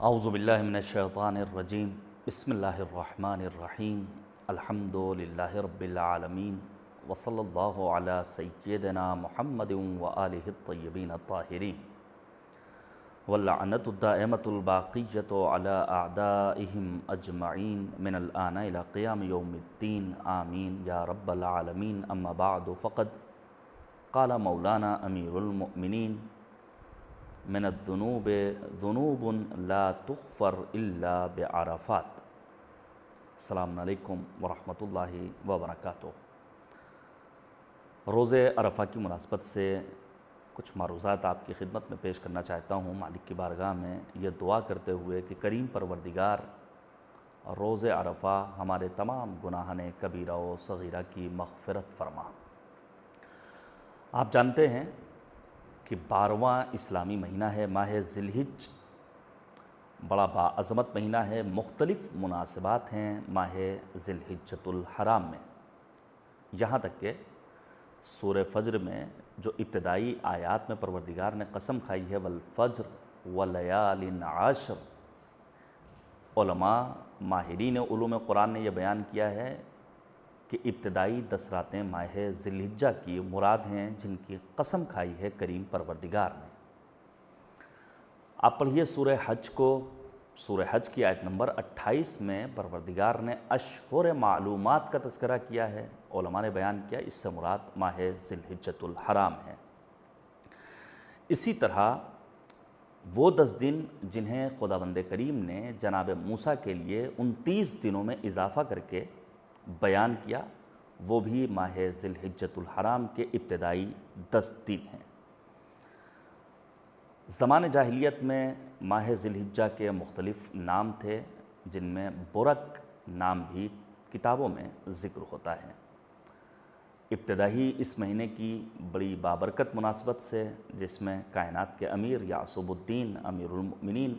اعوذ باللہ من الشیطان الرجیم بسم اللہ الرحمن الرحیم الحمد للہ رب العالمین وصلی اللہ علی سیدنا محمد وآلہ الطیبین الطاہرین واللعنۃ الدائمۃ الباقیۃ علی اعدائہم اجمعین من الآن الی قیام یوم الدین آمین یا رب العالمین اما بعد فقد قال مولانا امیر المؤمنین من الذنوب ذنوب لا تغفر الا بعرفات۔ السلام علیکم ورحمۃ اللہ وبرکاتہ۔ روز عرفہ کی مناسبت سے کچھ معروضات آپ کی خدمت میں پیش کرنا چاہتا ہوں، مالک کی بارگاہ میں یہ دعا کرتے ہوئے کہ کریم پروردگار روز عرفہ ہمارے تمام گناہان کبیرہ و صغیرہ کی مغفرت فرما۔ آپ جانتے ہیں کہ 12واں اسلامی مہینہ ہے، ماہ ذی الحجہ، بڑا باعظمت مہینہ ہے، مختلف مناسبات ہیں ماہ ذی الحجۃ الحرام میں، یہاں تک کہ سورہ فجر میں جو ابتدائی آیات میں پروردگار نے قسم کھائی ہے والفجر ولیال عشر، علماء ماہرین علوم قرآن نے یہ بیان کیا ہے کہ ابتدائی 10 راتیں ماہ ذی الحجہ کی مراد ہیں جن کی قسم کھائی ہے کریم پروردگار نے۔ آپ پڑھیے سورہ حج کو، سورہ حج کی آیت نمبر 28 میں پروردگار نے اشہر معلومات کا تذکرہ کیا ہے، علماء نے بیان کیا اس سے مراد ماہ ذی الحجۃ الحرام ہے۔ اسی طرح وہ 10 دن جنہیں خداوند کریم نے جناب موسیٰ کے لیے 29 دنوں میں اضافہ کر کے بیان کیا، وہ بھی ماہ ذی الحجۃ الحرام کے ابتدائی 10 دن ہیں۔ زمان جاہلیت میں ماہ ذی الحجہ کے مختلف نام تھے، جن میں برک نام بھی کتابوں میں ذکر ہوتا ہے۔ ابتدائی اس مہینے کی بڑی بابرکت مناسبت سے، جس میں کائنات کے امیر یعصب الدین امیر المؤمنین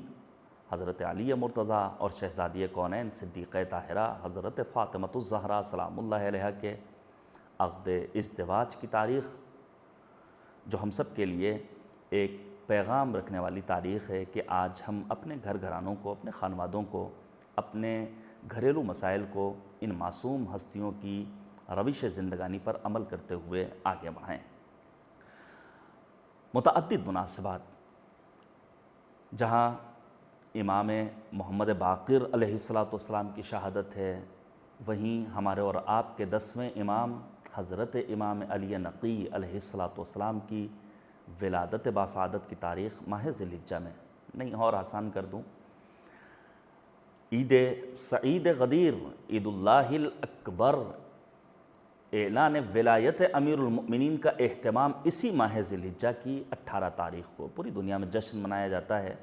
حضرت علی مرتضیٰ اور شہزادی کونین صدیقہ طاہرہ حضرت فاطمۃ الزہرا سلام اللہ علیہا کے عقد ازدواج کی تاریخ، جو ہم سب کے لیے ایک پیغام رکھنے والی تاریخ ہے کہ آج ہم اپنے گھر گھرانوں کو، اپنے خانوادوں کو، اپنے گھریلو مسائل کو ان معصوم ہستیوں کی روش زندگانی پر عمل کرتے ہوئے آگے بڑھائیں۔ متعدد مناسبات، جہاں امام محمد باقر علیہ السلام کی شہادت ہے، وہیں ہمارے اور آپ کے 10ویں امام حضرت امام علی نقی علیہ السلام کی ولادت باسعادت کی تاریخ ماہ ذی الحجہ میں، نہیں اور آسان کر دوں، عید سعید غدیر، عید اللہ الاکبر، اعلان ولایت امیر المؤمنین کا اہتمام اسی ماہ ذی الحجہ کی 18 تاریخ کو پوری دنیا میں جشن منایا جاتا ہے۔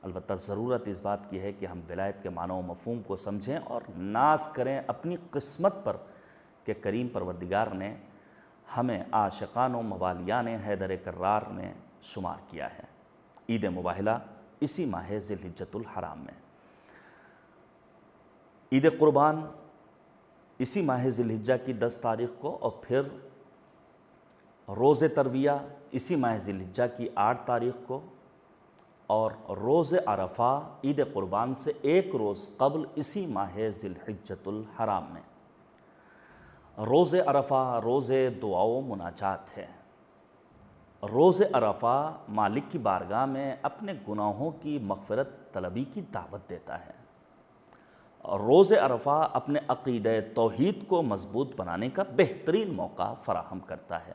البتہ ضرورت اس بات کی ہے کہ ہم ولایت کے معنی و مفہوم کو سمجھیں اور ناز کریں اپنی قسمت پر کہ کریم پروردگار نے ہمیں عاشقان و موالیان حیدر کرار میں شمار کیا ہے۔ عید مباہلہ اسی ماہ ذی الحجۃ الحرام میں، عید قربان اسی ماہ ذی الحجہ کی 10 تاریخ کو، اور پھر روز ترویہ اسی ماہ ذی الحجہ کی 8 تاریخ کو، اور روز عرفہ عید قربان سے ایک روز قبل اسی ماہ ذی الحجۃ الحرام میں۔ روز عرفہ روز دعا و مناجات ہے۔ روز عرفہ مالک کی بارگاہ میں اپنے گناہوں کی مغفرت طلبی کی دعوت دیتا ہے۔ روز عرفہ اپنے عقیدہ توحید کو مضبوط بنانے کا بہترین موقع فراہم کرتا ہے۔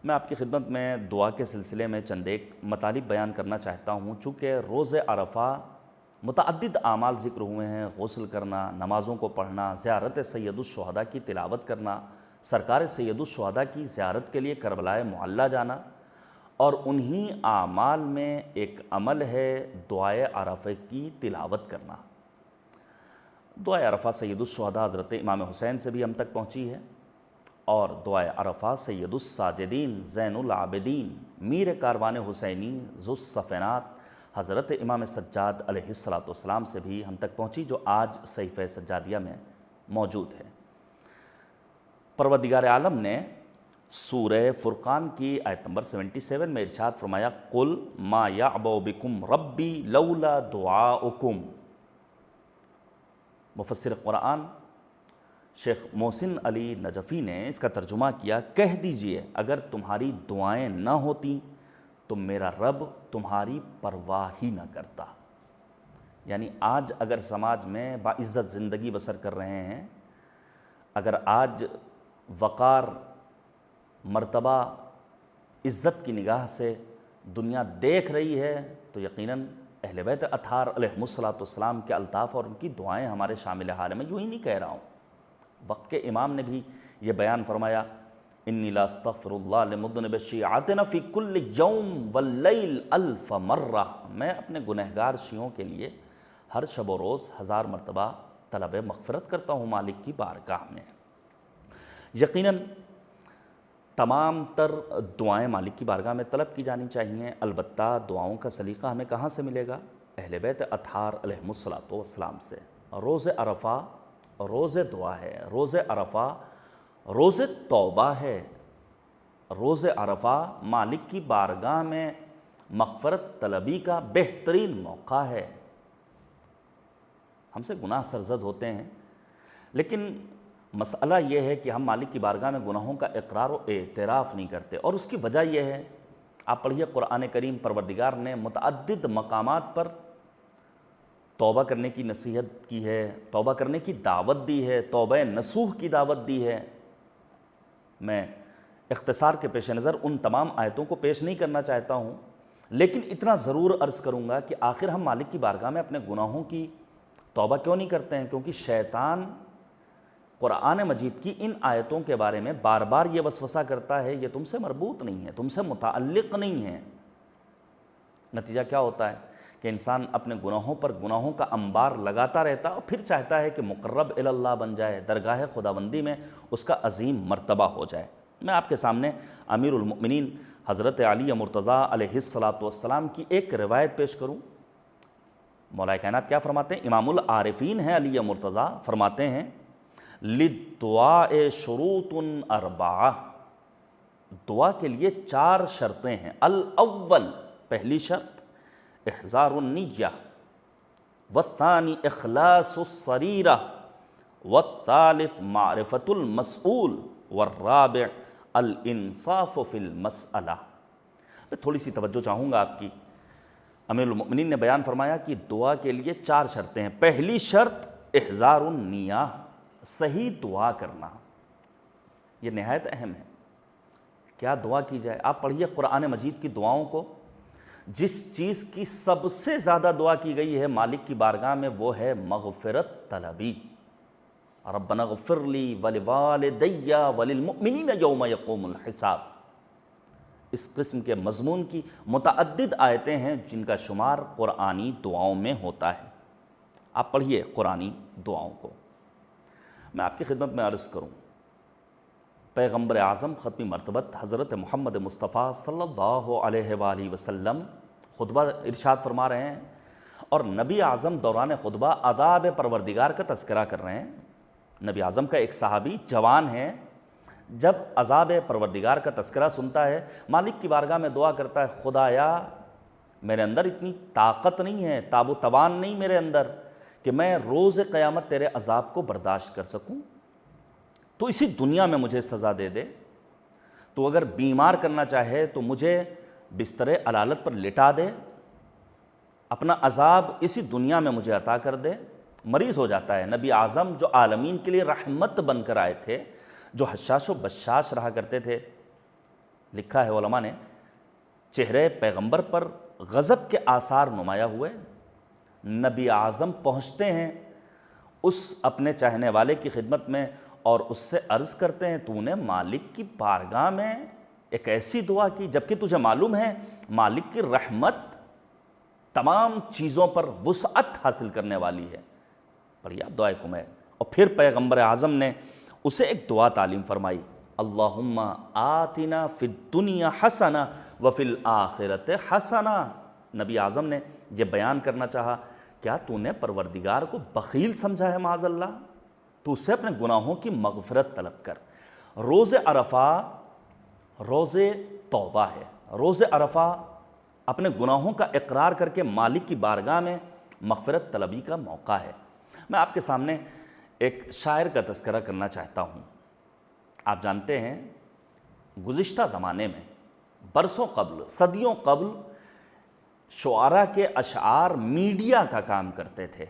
میں آپ کی خدمت میں دعا کے سلسلے میں چند ایک مطالب بیان کرنا چاہتا ہوں۔ چونکہ روز عرفہ متعدد اعمال ذکر ہوئے ہیں، غسل کرنا، نمازوں کو پڑھنا، زیارت سید الشہداء کی تلاوت کرنا، سرکار سید الشہداء کی زیارت کے لیے کربلائے معلیٰ جانا، اور انہی اعمال میں ایک عمل ہے دعائے عرفہ کی تلاوت کرنا۔ دعائے عرفہ سید الشہداء حضرت امام حسین سے بھی ہم تک پہنچی ہے، اور دعائے عرفہ سید الساجدین زین العابدین میر کاروان حسینی ذو الصفینات حضرت امام سجاد علیہ السلام سے بھی ہم تک پہنچی، جو آج صحیفہ سجادیہ میں موجود ہے۔ پروردگار عالم نے سورہ فرقان کی آیت نمبر 77 میں ارشاد فرمایا قل ما یعبؤ بکم ربی لولا دعاؤکم۔ مفسر قرآن شیخ محسن علی نجفی نے اس کا ترجمہ کیا، کہہ دیجئے اگر تمہاری دعائیں نہ ہوتی تو میرا رب تمہاری پرواہ ہی نہ کرتا۔ یعنی آج اگر سماج میں باعزت زندگی بسر کر رہے ہیں، اگر آج وقار، مرتبہ، عزت کی نگاہ سے دنیا دیکھ رہی ہے تو یقیناً اہل بیت اطہار علیہم السلام کے الطاف اور ان کی دعائیں ہمارے شامل حال ہیں۔ میں یوں ہی نہیں کہہ رہا ہوں، وقت کے امام نے بھی یہ بیان فرمایا انی لا استغفر اللہ لمذنب الشیعاتنا فی کل یوم واللیل الف مرہ، میں اپنے گنہگار شیعوں کے لیے ہر شب و روز 1000 مرتبہ طلب مغفرت کرتا ہوں مالک کی بارگاہ میں۔ یقیناً تمام تر دعائیں مالک کی بارگاہ میں طلب کی جانی چاہیے، البتہ دعاؤں کا سلیقہ ہمیں کہاں سے ملے گا؟ اہل بیت اطہار علیہم السلام سے۔ روز عرفہ روز دعا ہے، روز عرفہ روز توبہ ہے، روز عرفہ مالک کی بارگاہ میں مغفرت طلبی کا بہترین موقع ہے۔ ہم سے گناہ سرزد ہوتے ہیں، لیکن مسئلہ یہ ہے کہ ہم مالک کی بارگاہ میں گناہوں کا اقرار و اعتراف نہیں کرتے، اور اس کی وجہ یہ ہے، آپ پڑھیے قرآن کریم، پروردگار نے متعدد مقامات پر توبہ کرنے کی نصیحت کی ہے، توبہ کرنے کی دعوت دی ہے، توبہ نصوح کی دعوت دی ہے۔ میں اختصار کے پیش نظر ان تمام آیتوں کو پیش نہیں کرنا چاہتا ہوں، لیکن اتنا ضرور عرض کروں گا کہ آخر ہم مالک کی بارگاہ میں اپنے گناہوں کی توبہ کیوں نہیں کرتے ہیں؟ کیونکہ شیطان قرآن مجید کی ان آیتوں کے بارے میں بار بار یہ وسوسہ کرتا ہے، یہ تم سے مربوط نہیں ہے، تم سے متعلق نہیں ہے۔ نتیجہ کیا ہوتا ہے کہ انسان اپنے گناہوں پر گناہوں کا انبار لگاتا رہتا اور پھر چاہتا ہے کہ مقرب الی اللہ بن جائے، درگاہ خداوندی میں اس کا عظیم مرتبہ ہو جائے۔ میں آپ کے سامنے امیر المؤمنین حضرت علی مرتضیٰ علیہ السلام کی ایک روایت پیش کروں۔ مولا کائنات کیا فرماتے ہیں؟ امام العارفین ہیں علی مرتضیٰ، فرماتے ہیں للدعاء شروط اربعہ، دعا کے لیے 4 شرطیں ہیں۔ الاول، پہلی شرط احضار النیہ، والثانی اخلاص السریرہ، والثالث معرفت المسئول، والرابع الانصاف فی المسئلہ۔ میں تھوڑی سی توجہ چاہوں گا آپ کی۔ امیر المؤمنین نے بیان فرمایا کہ دعا کے لیے 4 شرطیں ہیں۔ پہلی شرط احضار النیہ، صحیح دعا کرنا، یہ نہایت اہم ہے۔ کیا دعا کی جائے؟ آپ پڑھیے قرآن مجید کی دعاؤں کو، جس چیز کی سب سے زیادہ دعا کی گئی ہے مالک کی بارگاہ میں وہ ہے مغفرت طلبی۔ ربنا اغفر لی ولوالدی وللمؤمنین یوم یقوم الحساب۔ اس قسم کے مضمون کی متعدد آیتیں ہیں جن کا شمار قرآنی دعاؤں میں ہوتا ہے۔ آپ پڑھیے قرآنی دعاؤں کو۔ میں آپ کی خدمت میں عرض کروں، پیغمبر اعظم ختم مرتبت حضرت محمد مصطفیٰ صلی اللہ علیہ وآلہ وسلم خطبہ ارشاد فرما رہے ہیں، اور نبی اعظم دوران خطبہ عذاب پروردگار کا تذکرہ کر رہے ہیں۔ نبی اعظم کا ایک صحابی جوان ہے، جب عذاب پروردگار کا تذکرہ سنتا ہے مالک کی بارگاہ میں دعا کرتا ہے، خدایا میرے اندر اتنی طاقت نہیں ہے، تاب و توان نہیں میرے اندر کہ میں روز قیامت تیرے عذاب کو برداشت کر سکوں، تو اسی دنیا میں مجھے سزا دے دے۔ تو اگر بیمار کرنا چاہے تو مجھے بستر علالت پر لٹا دے، اپنا عذاب اسی دنیا میں مجھے عطا کر دے۔ مریض ہو جاتا ہے نبی اعظم جو عالمین کے لیے رحمت بن کر آئے تھے، جو حشاش و بشاش رہا کرتے تھے۔ لکھا ہے علماء نے، چہرے پیغمبر پر غضب کے آثار نمایاں ہوئے۔ نبی اعظم پہنچتے ہیں اس اپنے چاہنے والے کی خدمت میں اور اس سے عرض کرتے ہیں، تو نے مالک کی بارگاہ میں ایک ایسی دعا کی جبکہ تجھے معلوم ہے مالک کی رحمت تمام چیزوں پر وسعت حاصل کرنے والی ہے۔ پڑھیے آپ دعائے کمیل۔ اور پھر پیغمبر اعظم نے اسے ایک دعا تعلیم فرمائی، اللہم آتنا فی الدنیا حسنہ وفی الآخرت حسنہ۔ نبی اعظم نے یہ بیان کرنا چاہا، کیا تو نے پروردگار کو بخیل سمجھا ہے معاذ اللہ؟ تو اس سے اپنے گناہوں کی مغفرت طلب کر۔ روز عرفہ روز توبہ ہے، روز عرفہ اپنے گناہوں کا اقرار کر کے مالک کی بارگاہ میں مغفرت طلبی کا موقع ہے۔ میں آپ کے سامنے ایک شاعر کا تذکرہ کرنا چاہتا ہوں۔ آپ جانتے ہیں گزشتہ زمانے میں برسوں قبل، صدیوں قبل شعراء کے اشعار میڈیا کا کام کرتے تھے۔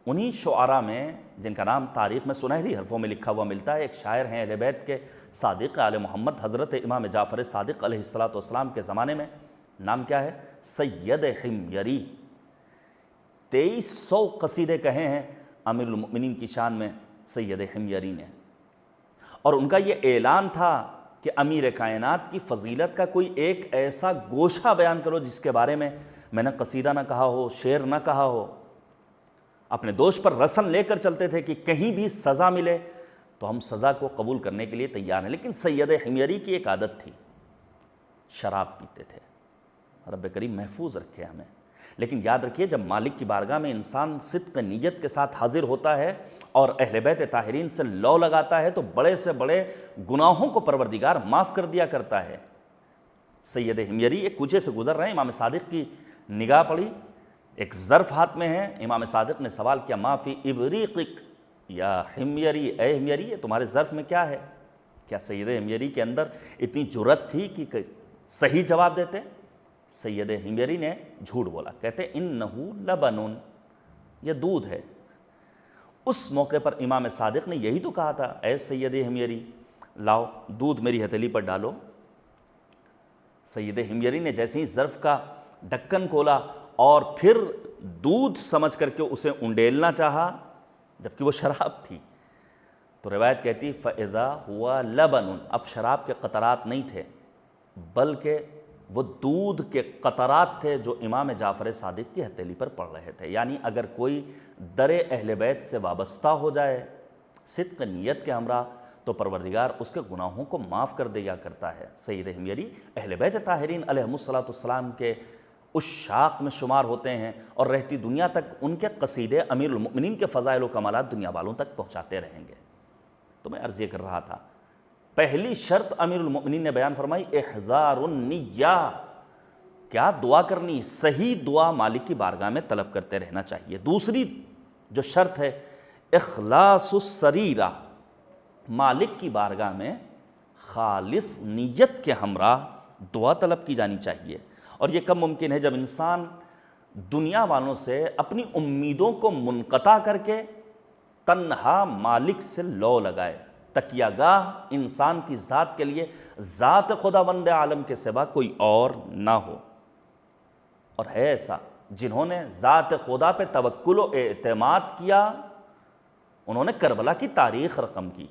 انہی شعراء میں جن کا نام تاریخ میں سنہری حرفوں میں لکھا ہوا ملتا ہے، ایک شاعر ہیں اہل بیت کے صادق آل محمد حضرت امام جعفر صادق علیہ السلام کے زمانے میں، نام کیا ہے؟ سید حمیری۔ 2300 قصیدے کہے ہیں امیر المؤمنین کی شان میں سید حمیری نے، اور ان کا یہ اعلان تھا کہ امیر کائنات کی فضیلت کا کوئی ایک ایسا گوشہ بیان کرو جس کے بارے میں نے قصیدہ نہ کہا ہو، شعر نہ کہا ہو۔ اپنے دوش پر رسن لے کر چلتے تھے کہ کہیں بھی سزا ملے تو ہم سزا کو قبول کرنے کے لیے تیار ہیں۔ لیکن سید حمیری کی ایک عادت تھی، شراب پیتے تھے۔ رب کریم محفوظ رکھے ہمیں۔ لیکن یاد رکھیے، جب مالک کی بارگاہ میں انسان صدق نیت کے ساتھ حاضر ہوتا ہے اور اہل بیت طاہرین سے لو لگاتا ہے تو بڑے سے بڑے گناہوں کو پروردگار معاف کر دیا کرتا ہے۔ سید حمیری ایک کوچے سے گزر رہے ہیں، امام صادق کی نگاہ پڑی، ایک ظرف ہاتھ میں ہے۔ امام صادق نے سوال کیا، ما فی ابریقک یا حمیری، اے حمیری یہ تمہارے ظرف میں کیا ہے؟ کیا سید حمیری کے اندر اتنی جرأت تھی کہ صحیح جواب دیتے؟ سید حمیری نے جھوٹ بولا، کہتے انہو لبن، یہ دودھ ہے۔ اس موقع پر امام صادق نے یہی تو کہا تھا، اے سید حمیری لاؤ دودھ میری ہتھیلی پر ڈالو۔ سید حمیری نے جیسے ہی ظرف کا ڈھکن کھولا اور پھر دودھ سمجھ کر کے اسے انڈیلنا چاہا، جبکہ وہ شراب تھی، تو روایت کہتی فَإِذَا هُوَ لَبَنٌ، اب شراب کے قطرات نہیں تھے بلکہ وہ دودھ کے قطرات تھے جو امام جعفر صادق کی ہتھیلی پر پڑ رہے تھے۔ یعنی اگر کوئی در اہل بیت سے وابستہ ہو جائے صدق نیت کے ہمراہ تو پروردگار اس کے گناہوں کو معاف کر دیا کرتا ہے۔ سید حمیری اہل بیت طاہرین علیہم السلام کے اس شاق میں شمار ہوتے ہیں، اور رہتی دنیا تک ان کے قصیدے امیر المؤمنین کے فضائل و کمالات دنیا والوں تک پہنچاتے رہیں گے۔ تو میں عرض یہ کر رہا تھا، پہلی شرط امیر المؤمنین نے بیان فرمائی احضار النیہ، کیا دعا کرنی، صحیح دعا مالک کی بارگاہ میں طلب کرتے رہنا چاہیے۔ دوسری جو شرط ہے اخلاص السریرہ، مالک کی بارگاہ میں خالص نیت کے ہمراہ دعا طلب کی جانی چاہیے۔ اور یہ کب ممکن ہے؟ جب انسان دنیا والوں سے اپنی امیدوں کو منقطع کر کے تنہا مالک سے لو لگائے۔ تکیہ گاہ انسان کی ذات کے لیے ذات خداوند عالم کے سوا کوئی اور نہ ہو۔ اور ہے ایسا جنہوں نے ذات خدا پہ توکل و اعتماد کیا، انہوں نے کربلا کی تاریخ رقم کی،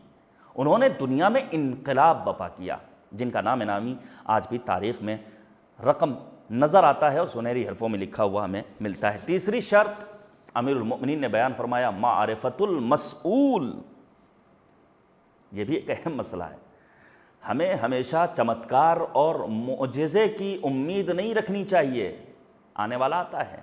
انہوں نے دنیا میں انقلاب برپا کیا، جن کا نام نامی آج بھی تاریخ میں رقم نظر آتا ہے اور سنہری حرفوں میں لکھا ہوا ہمیں ملتا ہے۔ تیسری شرط امیر المؤمنین نے بیان فرمایا معرفت المسئول، یہ بھی ایک اہم مسئلہ ہے۔ ہمیں ہمیشہ چمتکار اور معجزے کی امید نہیں رکھنی چاہیے۔ آنے والا آتا ہے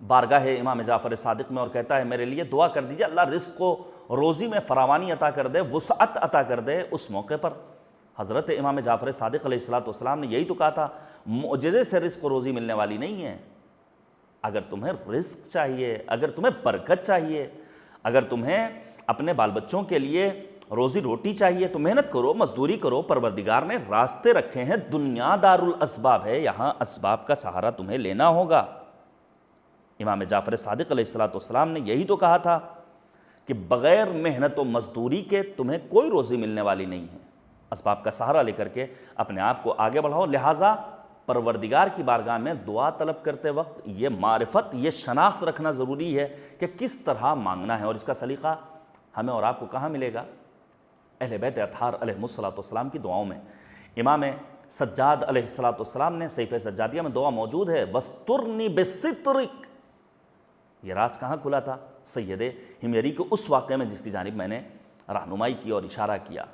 بارگاہ امام جعفر صادق میں اور کہتا ہے میرے لیے دعا کر دیجئے، اللہ رزق و روزی میں فراوانی عطا کر دے، وسعت عطا کر دے۔ اس موقع پر حضرت امام جعفر صادق علیہ السلام نے یہی تو کہا تھا، معجزے سے رزق و روزی ملنے والی نہیں ہے۔ اگر تمہیں رزق چاہیے، اگر تمہیں برکت چاہیے، اگر تمہیں اپنے بال بچوں کے لیے روزی روٹی چاہیے تو محنت کرو، مزدوری کرو۔ پروردگار نے راستے رکھے ہیں، دنیا دار الاسباب ہے، یہاں اسباب کا سہارا تمہیں لینا ہوگا۔ امام جعفر صادق علیہ السلام نے یہی تو کہا تھا کہ بغیر محنت و مزدوری کے تمہیں کوئی روزی ملنے والی نہیں ہے۔ اسباب کا سہارا لے کر کے اپنے آپ کو آگے بڑھاؤ۔ لہٰذا پروردگار کی بارگاہ میں دعا طلب کرتے وقت یہ معرفت، یہ شناخت رکھنا ضروری ہے کہ کس طرح مانگنا ہے، اور اس کا سلیقہ ہمیں اور آپ کو کہاں ملے گا؟ اہل بیت اطہار علیہم السلام کی دعاؤں میں۔ امام سجاد علیہ السلام نے صحیفہ سجادیہ میں دعا موجود ہے، وَاسْتُرْنِي بِسِتْرِكَ۔ یہ راز کہاں کھلا تھا؟ سید حمیری کے اس واقعے میں جس کی جانب میں نے رہنمائی کی اور اشارہ کیا۔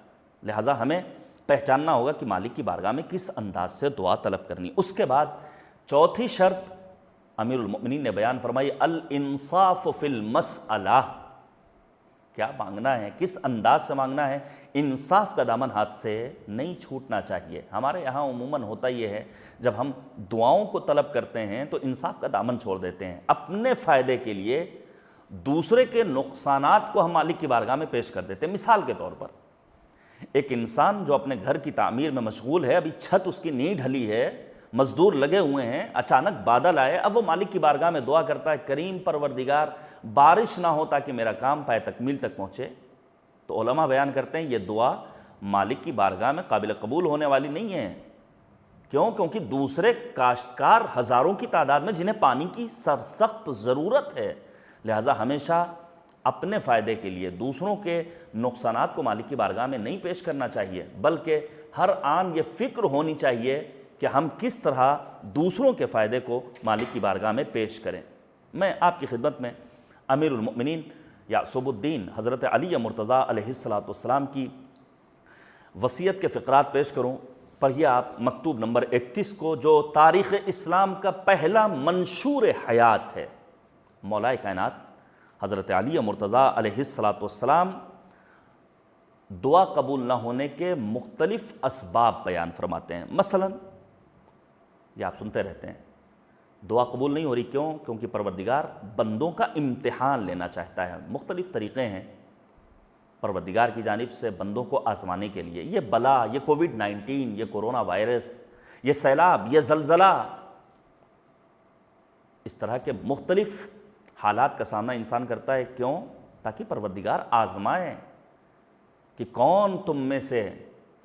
لہٰذا ہمیں پہچاننا ہوگا کہ مالک کی بارگاہ میں کس انداز سے دعا طلب کرنی۔ اس کے بعد چوتھی شرط امیر المؤمنین نے بیان فرمائی الانصاف فی المسئلہ، کیا مانگنا ہے، کس انداز سے مانگنا ہے، انصاف کا دامن ہاتھ سے نہیں چھوٹنا چاہیے۔ ہمارے یہاں عموماً ہوتا یہ ہے، جب ہم دعاؤں کو طلب کرتے ہیں تو انصاف کا دامن چھوڑ دیتے ہیں، اپنے فائدے کے لیے دوسرے کے نقصانات کو ہم مالک کی بارگاہ میں پیش کر دیتے ہیں۔ مثال کے طور پر ایک انسان جو اپنے گھر کی تعمیر میں مشغول ہے، ابھی چھت اس کی نہیں ڈھلی ہے، مزدور لگے ہوئے ہیں، اچانک بادل آئے، اب وہ مالک کی بارگاہ میں دعا کرتا ہے، کریم پروردگار بارش نہ ہو تاکہ میرا کام پائے تکمیل تک پہنچے، تو علماء بیان کرتے ہیں یہ دعا مالک کی بارگاہ میں قابل قبول ہونے والی نہیں ہے۔ کیوں؟ کیونکہ دوسرے کاشتکار ہزاروں کی تعداد میں جنہیں پانی کی سخت ضرورت ہے، لہذا ہمیشہ اپنے فائدے کے لیے دوسروں کے نقصانات کو مالک کی بارگاہ میں نہیں پیش کرنا چاہیے، بلکہ ہر آن یہ فکر ہونی چاہیے کہ ہم کس طرح دوسروں کے فائدے کو مالک کی بارگاہ میں پیش کریں۔ میں آپ کی خدمت میں امیر المؤمنین یعصب الدین حضرت علی مرتضیٰ علیہ السلام کی وصیت کے فقرات پیش کروں۔ پڑھیے آپ مکتوب نمبر 31 کو، جو تاریخ اسلام کا پہلا منشور حیات ہے۔ مولا کائنات حضرت علی مرتضیٰ علیہ السلام دعا قبول نہ ہونے کے مختلف اسباب بیان فرماتے ہیں۔ مثلا یہ آپ سنتے رہتے ہیں، دعا قبول نہیں ہو رہی، کیوں؟ کیونکہ پروردگار بندوں کا امتحان لینا چاہتا ہے۔ مختلف طریقے ہیں پروردگار کی جانب سے بندوں کو آزمانے کے لیے۔ یہ بلا، یہ کووڈ-19، یہ کورونا وائرس، یہ سیلاب، یہ زلزلہ، اس طرح کے مختلف حالات کا سامنا انسان کرتا ہے، کیوں؟ تاکہ پروردگار آزمائے کہ کون تم میں سے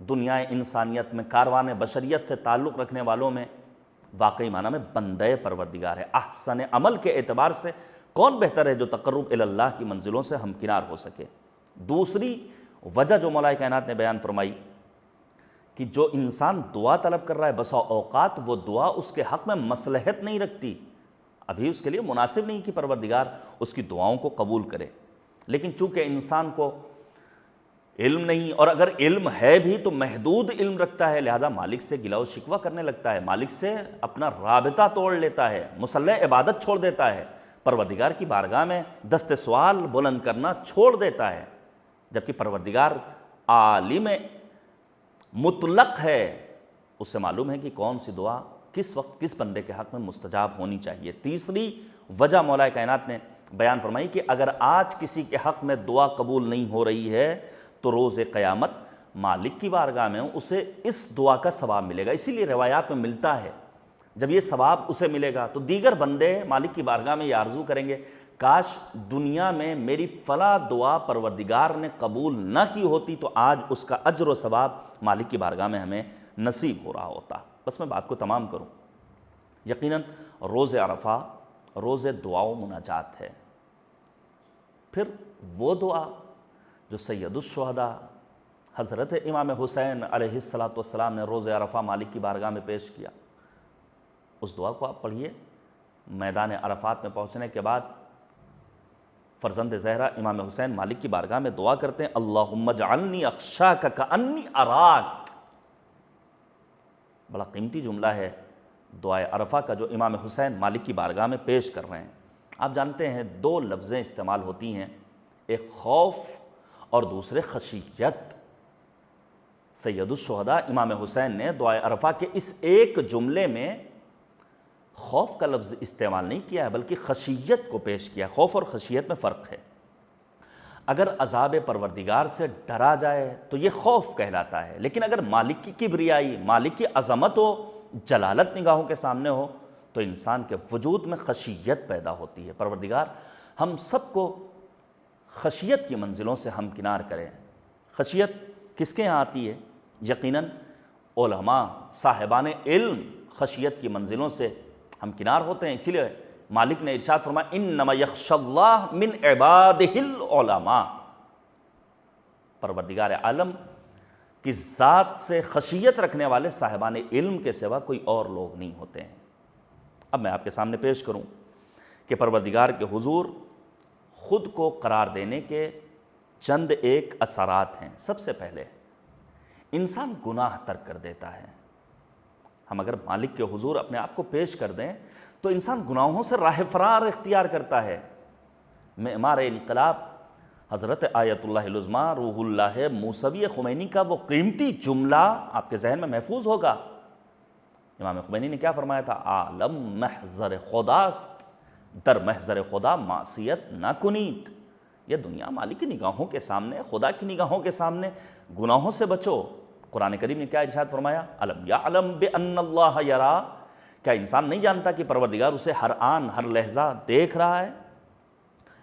دنیا انسانیت میں، کاروان بشریت سے تعلق رکھنے والوں میں واقعی معنی میں بندہ پروردگار ہے۔ احسن عمل کے اعتبار سے کون بہتر ہے جو تقرب الی اللہ کی منزلوں سے ہمکنار ہو سکے۔ دوسری وجہ جو مولا کائنات نے بیان فرمائی کہ جو انسان دعا طلب کر رہا ہے، بسا اوقات وہ دعا اس کے حق میں مصلحت نہیں رکھتی، ابھی اس کے لیے مناسب نہیں کہ پروردگار اس کی دعاؤں کو قبول کرے، لیکن چونکہ انسان کو علم نہیں، اور اگر علم ہے بھی تو محدود علم رکھتا ہے، لہذا مالک سے گلہ و شکوہ کرنے لگتا ہے، مالک سے اپنا رابطہ توڑ لیتا ہے، مصلح عبادت چھوڑ دیتا ہے، پروردگار کی بارگاہ میں دست سوال بلند کرنا چھوڑ دیتا ہے، جبکہ پروردگار عالم مطلق ہے، اس سے معلوم ہے کہ کون سی دعا کس وقت کس بندے کے حق میں مستجاب ہونی چاہیے۔ تیسری وجہ مولا کائنات نے بیان فرمائی کہ اگر آج کسی کے حق میں دعا قبول نہیں ہو رہی ہے تو روز قیامت مالک کی بارگاہ میں اسے اس دعا کا ثواب ملے گا۔ اسی لیے روایات میں ملتا ہے جب یہ ثواب اسے ملے گا تو دیگر بندے مالک کی بارگاہ میں یہ آرزو کریں گے، کاش دنیا میں میری فلاں دعا پروردگار نے قبول نہ کی ہوتی تو آج اس کا اجر و ثواب مالک کی بارگاہ میں ہمیں نصیب ہو رہا ہوتا۔ بس میں بات کو تمام کروں، یقیناً روز عرفہ روز دعا و مناجات ہے۔ پھر وہ دعا جو سید الشہداء حضرت امام حسین علیہ السلام نے روز عرفہ مالک کی بارگاہ میں پیش کیا، اس دعا کو آپ پڑھیے۔ میدان عرفات میں پہنچنے کے بعد فرزند زہرا امام حسین مالک کی بارگاہ میں دعا کرتے ہیں، اللہم اجعلنی اخشاک کانی اراک۔ بڑا قیمتی جملہ ہے دعائے عرفہ کا جو امام حسین مالک کی بارگاہ میں پیش کر رہے ہیں۔ آپ جانتے ہیں دو لفظیں استعمال ہوتی ہیں، ایک خوف اور دوسرے خشیت۔ سید الشہداء امام حسین نے دعائے عرفہ کے اس ایک جملے میں خوف کا لفظ استعمال نہیں کیا ہے بلکہ خشیت کو پیش کیا۔ خوف اور خشیت میں فرق ہے۔ اگر عذاب پروردگار سے ڈرا جائے تو یہ خوف کہلاتا ہے، لیکن اگر مالک کی کبریائی، مالک کی عظمت و جلالت نگاہوں کے سامنے ہو تو انسان کے وجود میں خشیت پیدا ہوتی ہے۔ پروردگار ہم سب کو خشیت کی منزلوں سے ہمکنار کریں۔ خشیت کس کے یہاں آتی ہے؟ یقیناً علماء صاحبان علم خشیت کی منزلوں سے ہمکنار ہوتے ہیں۔ اسی لیے مالک نے ارشاد فرمایا انما یخشی اللہ من عبادہ العلماء، پروردگار عالم کی ذات سے خشیت رکھنے والے صاحبان علم کے سوا کوئی اور لوگ نہیں ہوتے ہیں۔ اب میں آپ کے سامنے پیش کروں کہ پروردگار کے حضور خود کو قرار دینے کے چند ایک اثرات ہیں۔ سب سے پہلے انسان گناہ ترک کر دیتا ہے۔ ہم اگر مالک کے حضور اپنے آپ کو پیش کر دیں تو انسان گناہوں سے راہ فرار اختیار کرتا ہے۔ معمار انقلاب حضرت آیت اللہ العظمیٰ روح اللہ موسوی خمینی کا وہ قیمتی جملہ آپ کے ذہن میں محفوظ ہوگا۔ امام خمینی نے کیا فرمایا تھا؟ عالم محضر خداست، در محضر خدا معصیت نہ کنیت۔ یہ دنیا مالک کی نگاہوں کے سامنے، خدا کی نگاہوں کے سامنے گناہوں سے بچو۔ قرآن کریم نے کیا ارشاد فرمایا؟ الم یعلم بان اللہ یرا، کیا انسان نہیں جانتا کہ پروردگار اسے ہر آن ہر لحظہ دیکھ رہا ہے؟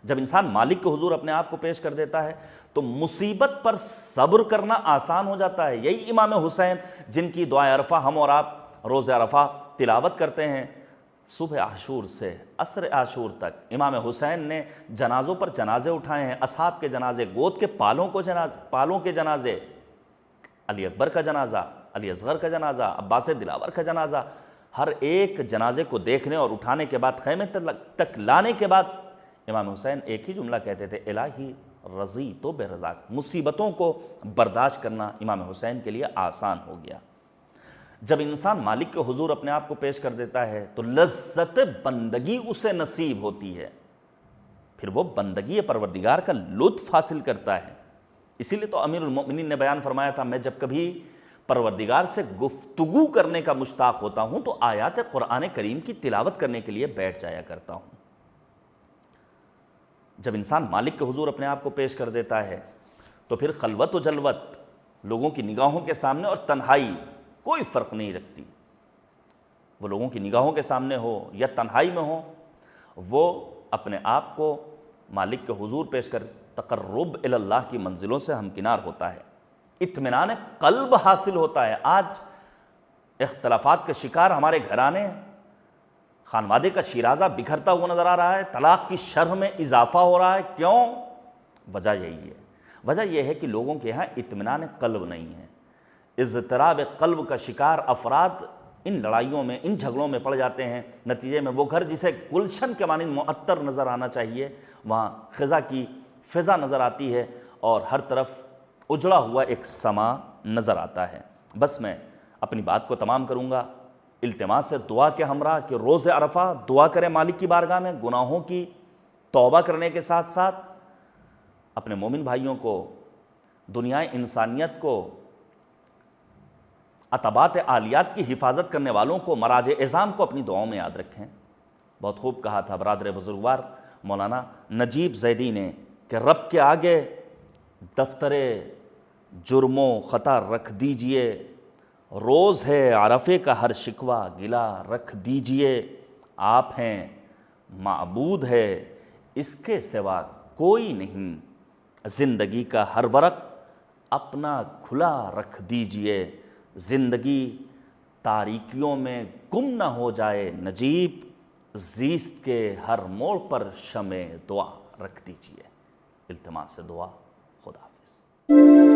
جب انسان مالک کے حضور اپنے آپ کو پیش کر دیتا ہے تو مصیبت پر صبر کرنا آسان ہو جاتا ہے۔ یہی امام حسین جن کی دعائے عرفہ ہم اور آپ روز عرفہ تلاوت کرتے ہیں، صبح عاشور سے عصر عاشور تک امام حسین نے جنازوں پر جنازے اٹھائے ہیں، اصحاب کے جنازے، گود کے پالوں کے جنازے، علی اکبر کا جنازہ، علی اصغر کا جنازہ، عباس دلاور کا جنازہ، ہر ایک جنازے کو دیکھنے اور اٹھانے کے بعد خیمے تک لانے کے بعد امام حسین ایک ہی جملہ کہتے تھے، الہی رضی تو بے رضاک۔ مصیبتوں کو برداشت کرنا امام حسین کے لیے آسان ہو گیا۔ جب انسان مالک کے حضور اپنے آپ کو پیش کر دیتا ہے تو لذت بندگی اسے نصیب ہوتی ہے، پھر وہ بندگی پروردگار کا لطف حاصل کرتا ہے۔ اسی لیے تو امیر المؤمنین نے بیان فرمایا تھا، میں جب کبھی پروردگار سے گفتگو کرنے کا مشتاق ہوتا ہوں تو آیات قرآن کریم کی تلاوت کرنے کے لیے بیٹھ جایا کرتا ہوں۔ جب انسان مالک کے حضور اپنے آپ کو پیش کر دیتا ہے تو پھر خلوت و جلوت، لوگوں کی نگاہوں کے سامنے اور تنہائی کوئی فرق نہیں رکھتی۔ وہ لوگوں کی نگاہوں کے سامنے ہو یا تنہائی میں ہو، وہ اپنے آپ کو مالک کے حضور پیش کر تقرب الی اللہ کی منزلوں سے ہمکنار ہوتا ہے، اطمینان قلب حاصل ہوتا ہے۔ آج اختلافات کے شکار ہمارے گھرانے، خانوادے کا شیرازہ بکھرتا ہوا نظر آ رہا ہے، طلاق کی شرح میں اضافہ ہو رہا ہے۔ کیوں؟ وجہ یہی ہے، وجہ یہ ہے کہ لوگوں کے یہاں اطمینان قلب نہیں ہے۔ اضطراب قلب کا شکار افراد ان لڑائیوں میں، ان جھگڑوں میں پڑ جاتے ہیں، نتیجے میں وہ گھر جسے گلشن کے مانند معطر نظر آنا چاہیے، وہاں خزاں کی فضا نظر آتی ہے اور ہر طرف اجڑا ہوا ایک سما نظر آتا ہے۔ بس میں اپنی بات کو تمام کروں گا التماس سے دعا کے ہمراہ کہ روز عرفہ دعا کریں مالک کی بارگاہ میں، گناہوں کی توبہ کرنے کے ساتھ ساتھ اپنے مومن بھائیوں کو، دنیا انسانیت کو، عتبات عالیات کی حفاظت کرنے والوں کو، مراج اعظام کو اپنی دعاؤں میں یاد رکھیں۔ بہت خوب کہا تھا برادر بزرگوار مولانا نجیب زیدی نے کہ رب کے آگے دفتر جرم و خطا رکھ دیجئے، روز ہے عرفے کا ہر شکوہ گلا رکھ دیجئے، آپ ہیں معبود ہے اس کے سوا کوئی نہیں، زندگی کا ہر ورق اپنا کھلا رکھ دیجئے، زندگی تاریکیوں میں گم نہ ہو جائے نجیب، زیست کے ہر موڑ پر شمع دعا رکھ دیجئے۔ التماس سے دعا، خدا حافظ۔